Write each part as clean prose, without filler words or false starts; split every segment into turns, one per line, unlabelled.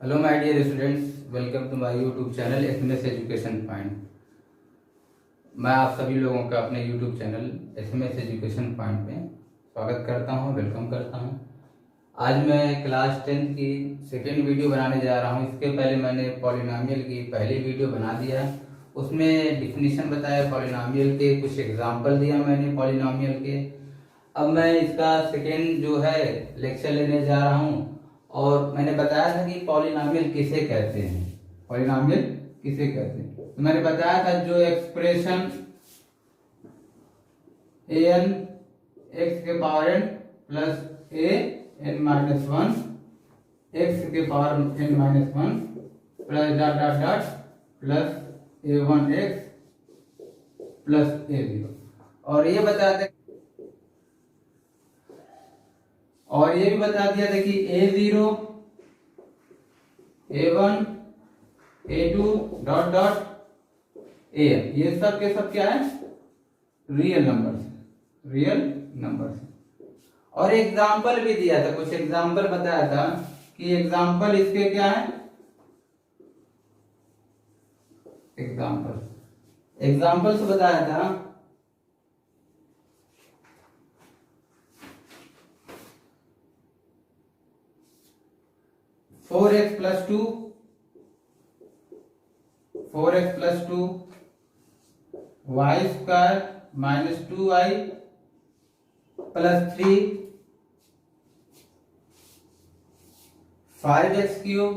Hello my dear students, welcome to my YouTube channel SMS education point. मैं आप सभी लोगों का अपने YouTube channel SMS education point में स्वागत करता हूं, वेलकम करता हूं। आज मैं क्लास 10 की सेकेंड वीडियो बनाने जा रहा हूं। इसके पहले मैंने पॉलिनॉमियल की पहली वीडियो बना दिया, उसमें डिफिनीशन बताया पॉलिनॉमियल के, कुछ एग्जाम्पल दिया मैंने पॉलिनॉमियल के। अब मैं इसका सेकेंड जो है लेक्चर लेने जा रहा हूं और मैंने बताया था कि पॉलिनॉमियल किसे कहते हैं। पॉलिनॉमियल किसे कहते हैं तो मैंने बताया था जो एक्सप्रेशन ए एन एक्स के power N plus A N minus one X के power N minus one plus dot dot dot plus A one X plus A zero. और ये भी बता दिया था कि A zero A one A two dot dot A, ये सब के सब क्या है, रियल नंबर्स। और एग्जाम्पल भी दिया था, कुछ एग्जाम्पल बताया था कि एग्जाम्पल इसके क्या है, एग्जाम्पल्स बताया था। 4x plus two Y square minus 2y plus 3 5x cube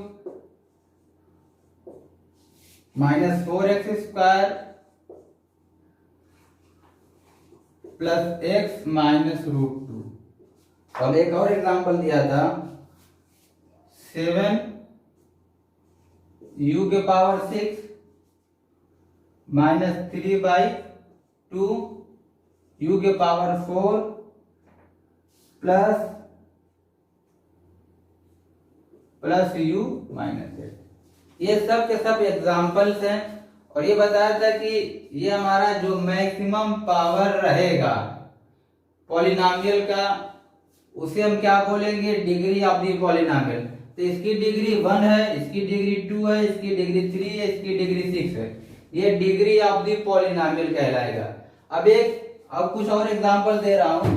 minus 4x square plus x minus root two. अब एक और एग्जांपल दिया था 7 u के पावर 6 माइनस 3/2 u के पावर 4 प्लस u माइनस 8। ये सब के सब एग्जाम्पल्स हैं। और ये बताया था कि ये हमारा जो मैक्सिमम पावर रहेगा पॉलिनॉमियल का, उसे हम क्या बोलेंगे, डिग्री ऑफ दी पॉलिनॉमियल। तो इसकी डिग्री 1 है, इसकी डिग्री 2 है, इसकी डिग्री 3 है, इसकी डिग्री 6 है। ये डिग्री ऑफ दी पॉलिनॉमियल कहलाएगा। अब कुछ और एग्जांपल दे रहा हूं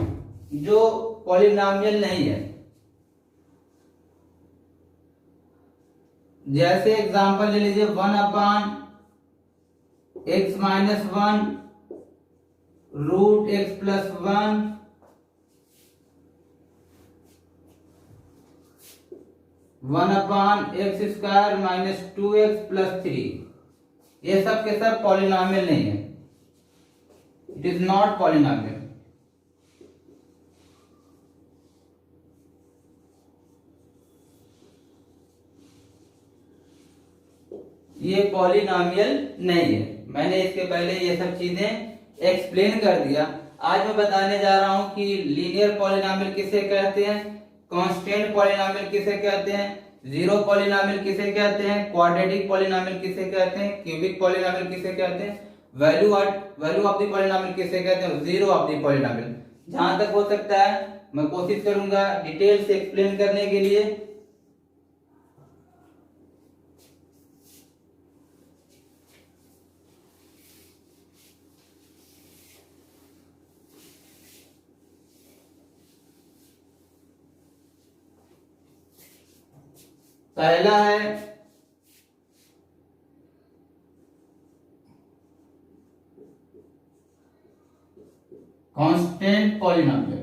जो पॉलिनॉमियल नहीं है। जैसे एग्जांपल ले लीजिए 1/x minus 1 root x plus 1 1/x square minus 2x plus 3। ये सब के सब पॉलिनॉमियल नहीं है, इट इज नॉट पॉलिनॉमियल। ये पॉलिनॉमियल नहीं है। मैंने इसके पहले ये सब चीजें एक्सप्लेन कर दिया। आज मैं बताने जा रहा हूं कि लीनियर पॉलिनॉमियल किसे कहते हैं, कांस्टेंट पॉलिनॉमियल किसे कहते हैं, जीरो पॉलिनॉमियल किसे कहते हैं, क्वाड्रेटिक पॉलिनॉमियल किसे कहते हैं, क्यूबिक पॉलिनॉमियल किसे कहते हैं, वैल्यू ऑफ द पॉलिनॉमियल किसे कहते हैं, जीरो ऑफ द पॉलिनॉमियल। जहां तक हो सकता है मैं कोशिश करूंगा डिटेल से एक्सप्लेन करने के लिए। पहला है कांस्टेंट पॉलिनॉमियल।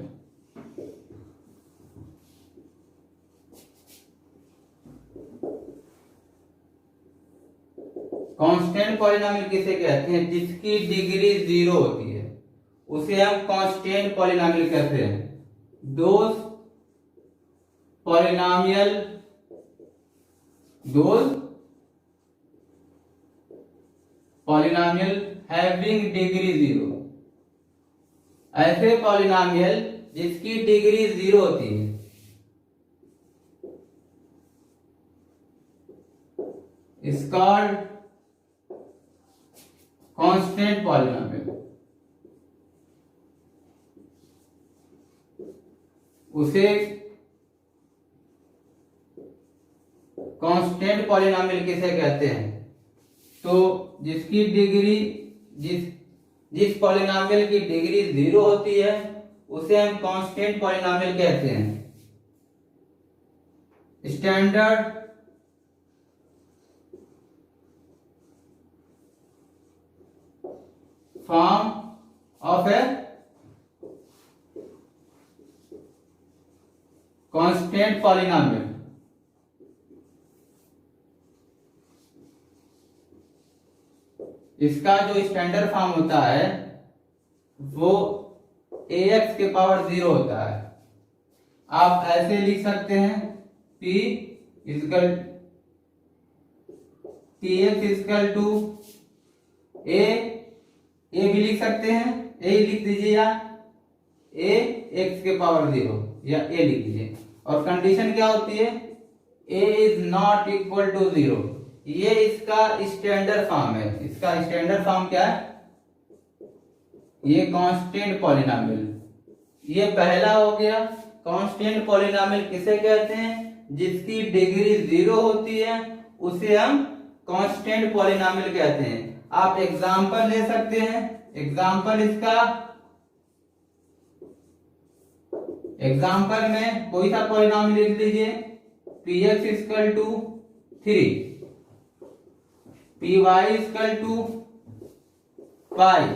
कांस्टेंट पॉलिनॉमियल किसे कहते हैं, जिसकी डिग्री 0 होती है उसे हम कांस्टेंट पॉलिनॉमियल कहते हैं। दोज पॉलिनॉमियल हैविंग डिग्री 0, ऐसे पॉलिनॉमियल जिसकी डिग्री 0 होती है इज कॉल्ड कांस्टेंट पॉलिनॉमियल। उसे कांस्टेंट पॉलिनोमियल किसे कहते हैं? तो जिसकी डिग्री जिस पॉलिनोमियल की डिग्री 0 होती है उसे हम कांस्टेंट पॉलिनोमियल कहते हैं। Standard form of a constant polynomial. इसका जो स्टैंडर्ड फॉर्म होता है वो ax के पावर 0 होता है। आप ऐसे लिख सकते हैं p equal px equal to a भी लिख सकते हैं, a लिख दीजिए या a x के पावर 0 या a लिख दीजिए। और कंडीशन क्या होती है? a is not equal to 0। ये इसका स्टैंडर्ड फॉर्म है। इसका स्टैंडर्ड फॉर्म क्या है? ये कांस्टेंट पॉलिनोमियल। ये पहला हो गया। कांस्टेंट पॉलिनोमियल किसे कहते हैं? जिसकी डिग्री 0 होती है उसे हम कांस्टेंट पॉलिनोमियल कहते हैं। आप एग्जांपल ले सकते हैं। एग्जांपल में कोई सा पॉलिनोमियल लिख लीजिए। px equal to 3, py equal to 5,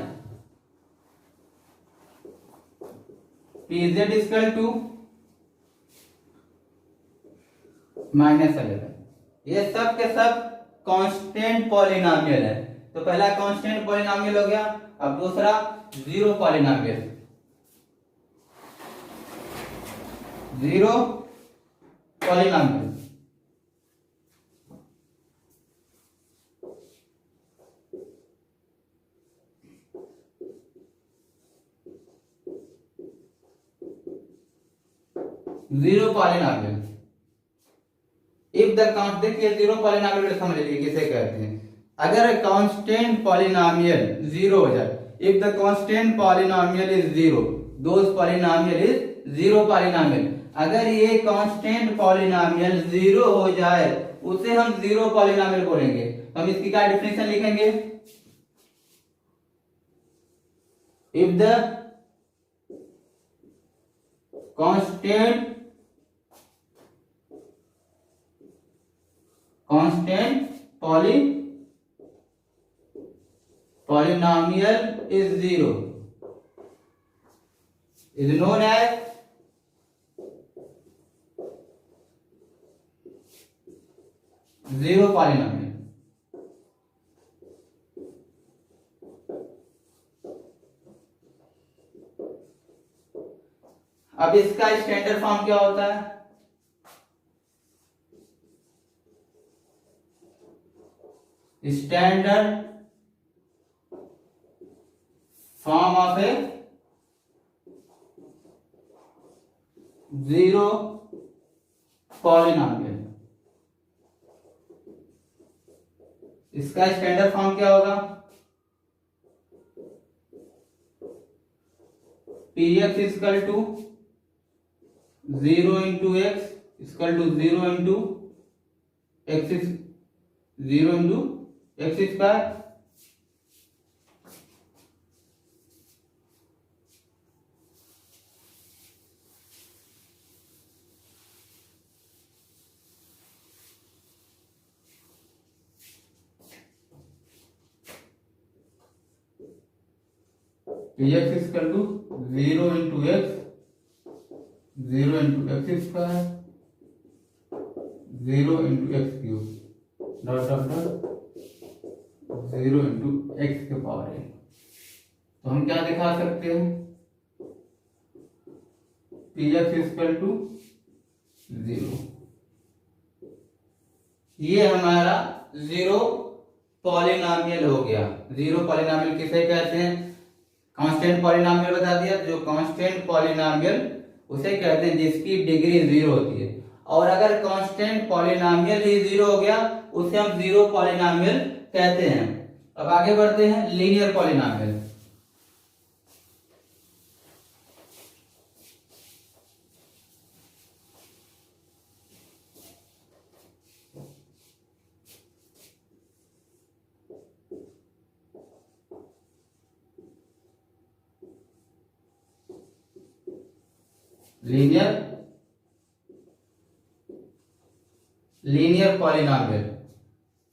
pz equal to -11। ये सब के सब कांस्टेंट पॉलिनोमियल है। तो पहला कांस्टेंट पॉलिनोमियल हो गया। अब दूसरा zero polynomial. Zero polynomial zero polynomial if the const, देखिए जीरो पॉलिनोमियल समझ लीजिए किसे कहते हैं। अगर कांस्टेंट पॉलिनोमियल जीरो हो जाए, if the constant polynomial is zero, those polynomial is zero polynomial. अगर ये कांस्टेंट पॉलिनोमियल जीरो हो जाए उसे हम जीरो पॉलिनोमियल बोलेंगे। तो हम इसकी क्या डेफिनेशन लिखेंगे? If the constant polynomial is zero is known as zero polynomial। अब इसका स्टैंडर्ड फॉर्म क्या होता है? Standard form of a zero polynomial. इसका स्टैंडर्ड फॉर्म क्या होगा? px equal to 0 into x equal to 0 into x, 0 into x square. px equal to 0 into x, 0 into x square, 0 into x cube dot dot dot 0 into x के power n। तो हम क्या दिखा सकते हैं? px equal to 0। ये हमारा zero polynomial हो गया। जीरो पॉलिनोमियल किसे कहते हैं? कांस्टेंट पॉलिनोमियल बता दिया। जो कांस्टेंट पॉलिनोमियल उसे कहते हैं जिसकी डिग्री 0 होती है। और अगर कांस्टेंट पॉलिनोमियल ही 0 हो गया उसे हम जीरो पॉलिनोमियल कहते हैं। अब आगे बढ़ते हैं लीनियर पॉलिनोमियल। Linear polynomial.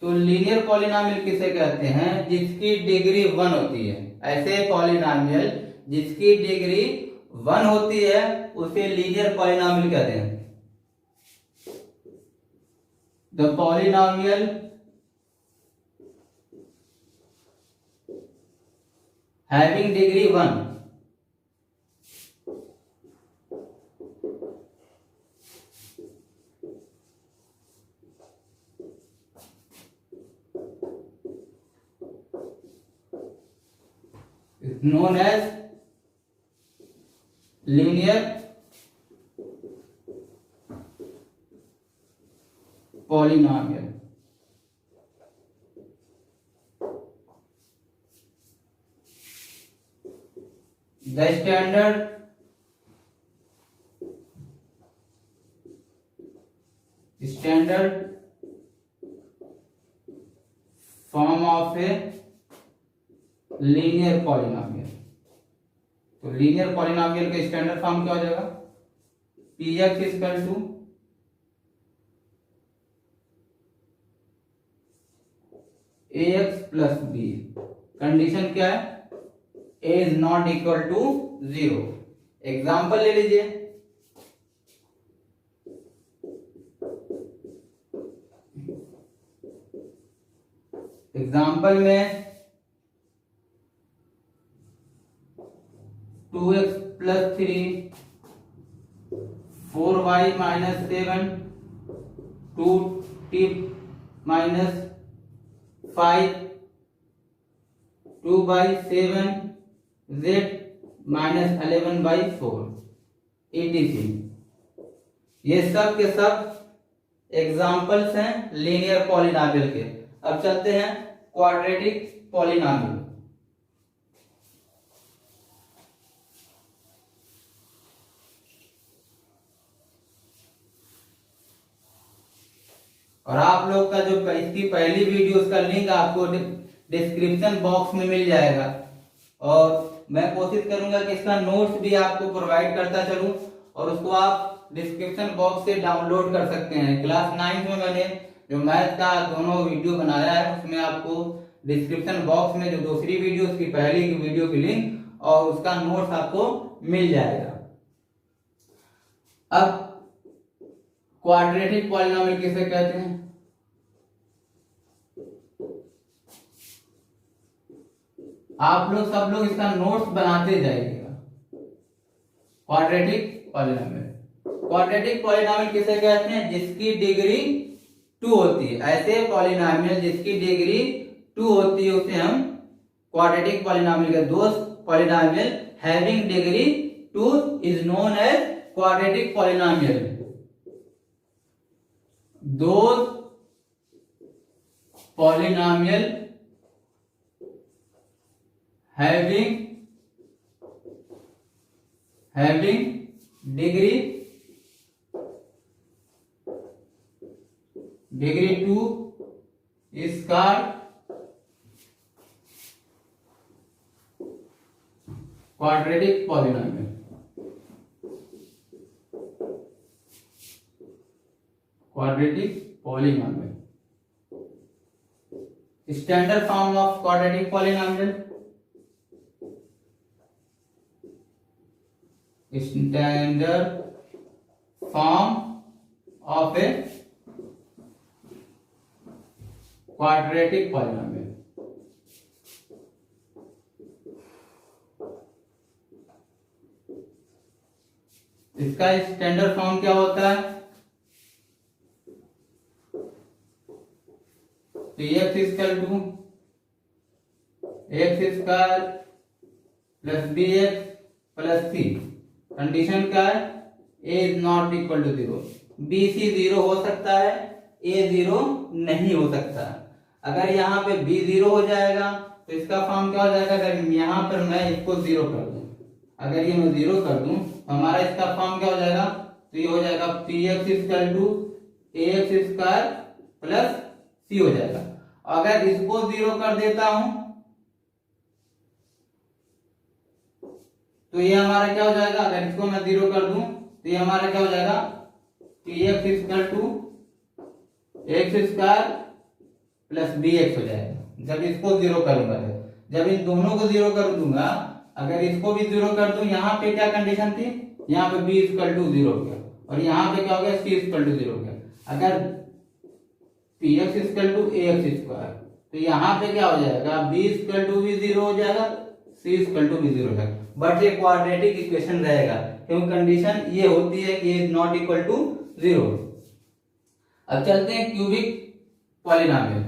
तो लीनियर पॉलिनॉमियल किसे कहते हैं? जिसकी डिग्री 1 होती है। ऐसे पॉलिनॉमियल जिसकी डिग्री 1 होती है उसे लीनियर पॉलिनॉमियल कहते हैं। The polynomial having degree 1 is known as linear polynomial. The standard form of a linear polynomial. तो लीनियर पॉलिनॉमियल का स्टैंडर्ड फॉर्म क्या हो जाएगा? P x equal to A X plus B. Condition क्या है? A is not equal to 0। Example ले लीजिए। Example में 2x plus 3 4y minus 7 2t minus 5 2/7 z minus 11/4 etc। ये सब के सब एग्जाम्पल्स हैं लीनियर पॉलिनॉमियल के। अब चलते हैं क्वाड्रेटिक पॉलिनॉमियल। और आप लोग का जो इसकी पहली वीडियो उसका लिंक आपको डिस्क्रिप्शन बॉक्स में मिल जाएगा। और मैं कोशिश करूंगा कि इसका नोट्स भी आपको प्रोवाइड करता चलूं और उसको आप डिस्क्रिप्शन बॉक्स से डाउनलोड कर सकते हैं। क्लास 9 में मैंने जो मैथ का दोनों वीडियो बनाया है उसमें आपको डिस्क्रिप्शन बॉक्स में जो दूसरी वीडियो उसकी पहली की वीडियो की लिंक और उसका नोट्स आपको मिल जाएगा। अब क्वाड्रेटिक पॉलिनॉमियल किसे कहते हैं? आप लोग सब लोग इसका नोट्स बनाते जाइएगा। क्वाड्रेटिक पॉलिनॉमियल किसे कहते हैं? जिसकी डिग्री 2 होती है। ऐसे पॉलिनॉमियल जिसकी डिग्री 2 होती है उसे हम क्वाड्रेटिक पॉलिनॉमियल कहते हैं। दोस्त polynomial having degree 2 is known as quadratic polynomial. Those polynomial having degree 2 is called quadratic polynomial। Quadratic polynomial. Standard form of quadratic polynomial. Standard form of a quadratic polynomial. इसका standard form क्या होता है? X equal to x square plus B X plus C. Condition क्या है? A is not equal to 0। B C 0 हो सकता है, ए 0 नहीं हो सकता। अगर यहाँ पे बी 0 हो जाएगा तो इसका फॉर्म क्या हो जाएगा? अगर यहाँ पर मैं इसको 0 कर दूं, अगर ये मैं 0 कर दूं तो हमारा इसका फॉर्म क्या हो जाएगा? तो ये हो जाएगा P x equal to A x square plus C हो जाएगा। अगर इसको 0 कर देता हूं तो ये हमारा क्या हो जाएगा? अगर इसको मैं 0 कर दूं तो ये हमारा क्या हो जाएगा, P x equal to x square plus B x हो जाएगा जब इसको जीरो करूंगा। तो जब इन दोनों को जीरो कर दूंगा, अगर इसको भी जीरो कर दूं, यहाँ पे क्या कंडीशन थी, यहाँ पे बी इक्वल टू जीरो हो गया और यहाँ पे क्या हो गया, सी इक्वल टू जीरो हो गया। अगर p x equal to A x square, तो यहाँ पे क्या हो जाएगा, बी इक्वल टू भी जीरो हो जाएगा, सी इक्वल टू भी जीरो हो जाएगा, बट ये क्वाड्रेटिक इक्वेशन रहेगा क्योंकि कंडीशन ये होती है कि is not equal to zero. अब चलते हैं क्यूबिक पॉलिनॉमियल।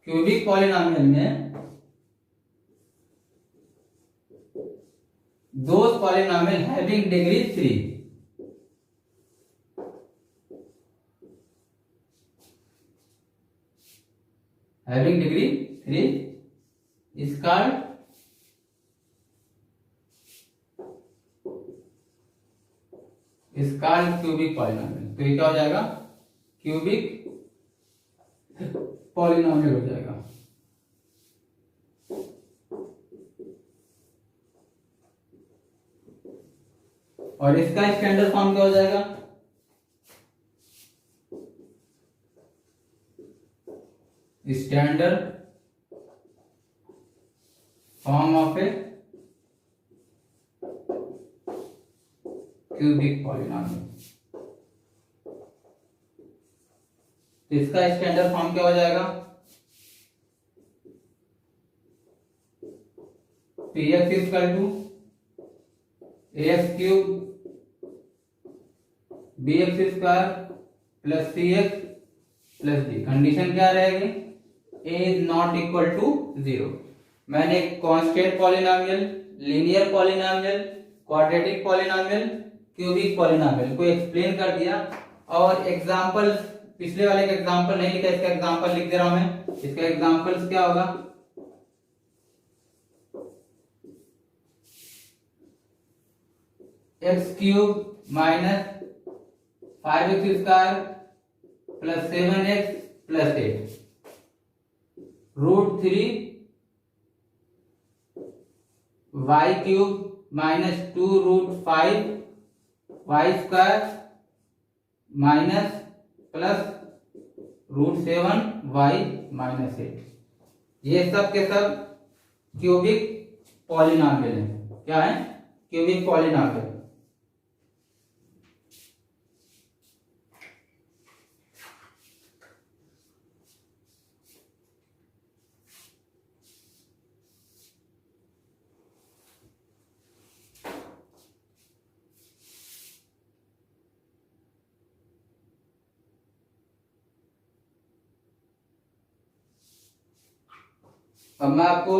क्यूबिक पॉलिनॉमियल में those polynomial having degree 3, having degree 3 is called cubic polynomial। तो ये क्या हो जाएगा, क्यूबिक पॉलिनॉमियल हो जाएगा। और इसका स्टैंडर्ड फॉर्म क्या हो जाएगा, standard form of a cubic polynomial. तो इसका स्टैंडर्ड फॉर्म क्या हो जाएगा, P x equal to A X cube B X square plus C X plus D. Condition क्या रहेगी, A is not equal to zero. मैंने constant polynomial, linear polynomial, quadratic polynomial, cubic polynomial को explain कर दिया। और example, पिछले वाले का एग्जांपल नहीं लिखा, इसका एग्जांपल लिख दे रहा हूं मैं। इसका एग्जांपल्स क्या होगा, x cube minus 5x square plus 7x plus 8 root 3 y cube minus 2 root 5 y square minus plus root 7 y minus 8। ये सब के सब क्यूबिक पॉलिनॉमियल है। क्या है, क्यूबिक पॉलिनॉमियल। अब मैं आपको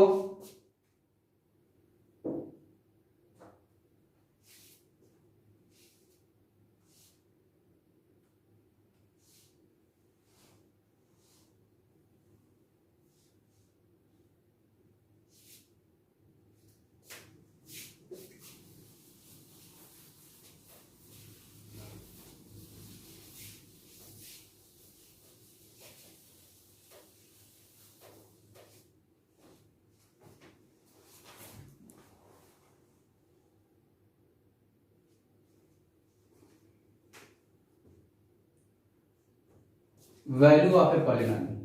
value of A polynomial,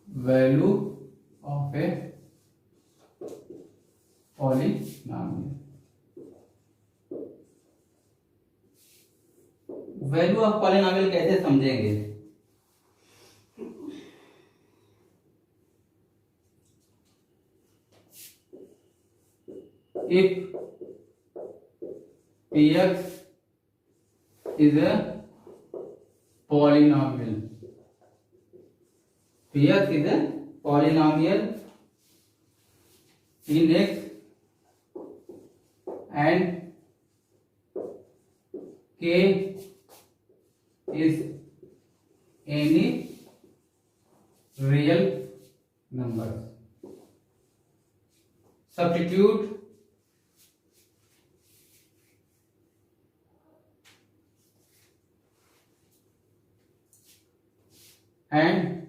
value of A polynomial. Value of polynomial कैसे समझेंगे, if px is a polynomial, px is a polynomial in x and k is any real number, substitute and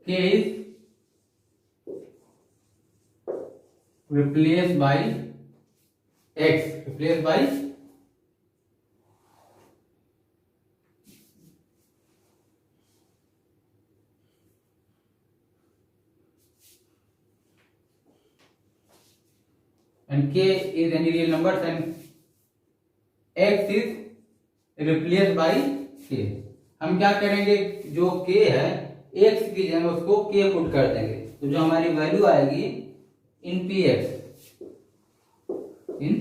k is replaced by x, replaced by and k is any real numbers and x is replaced by k। हम क्या करेंगे, जो k है x की जगह उसको k put कर देंगे, तो जो हमारी वैल्यू आएगी इन px, in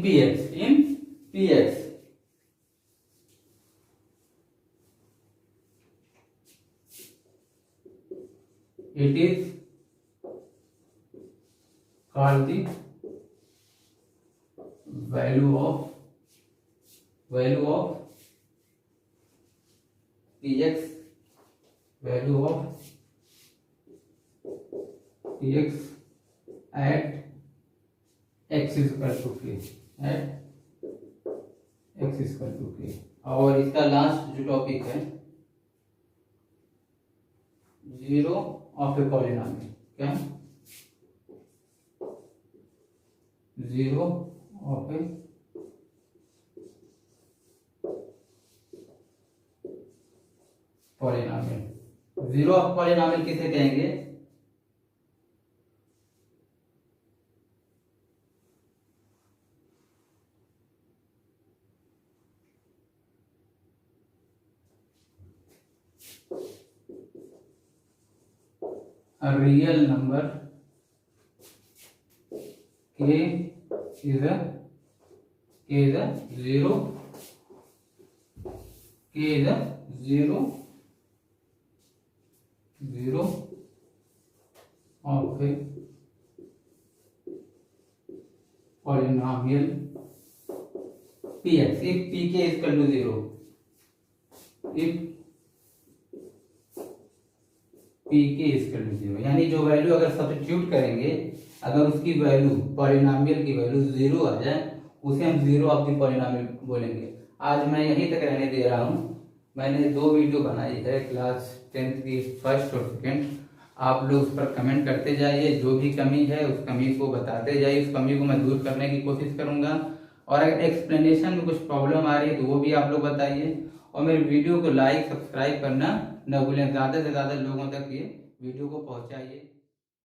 px it is called the value of px, value of px at x is equal to k, at x is equal to k। और इसका लास्ट जो टॉपिक है जीरो ऑफ ए पॉलिनॉमियल, क्या zero of A polynomial. Zero of polynomial किसे कहेंगे, a real number k is a zero, k is a zero of a polynomial px if pk is equal to 0, if pk is equal to 0, यानी जो value अगर substitute करेंगे, अगर उसकी value polynomial की value 0 आ जाए, उसे हम जीरो ऑफ द पॉलिनॉमियल बोलेंगे। आज मैं यहीं तक रहने दे रहा हूँ। मैंने 2 वीडियो बनाई है क्लास 10th की फर्स्ट और सेकेंड, आप लोग उस पर कमेंट करते जाइए, जो भी कमी है उस कमी को बताते जाइए, उस कमी को मैं दूर करने की कोशिश करूंगा। और अगर एक्सप्लेनेशन में कुछ प्रॉब्लम आ रही है तो वो भी आप लोग बताइए, और मेरे वीडियो को लाइक सब्सक्राइब करना न भूलें, ज़्यादा से ज़्यादा लोगों तक ये वीडियो को पहुंचाइए।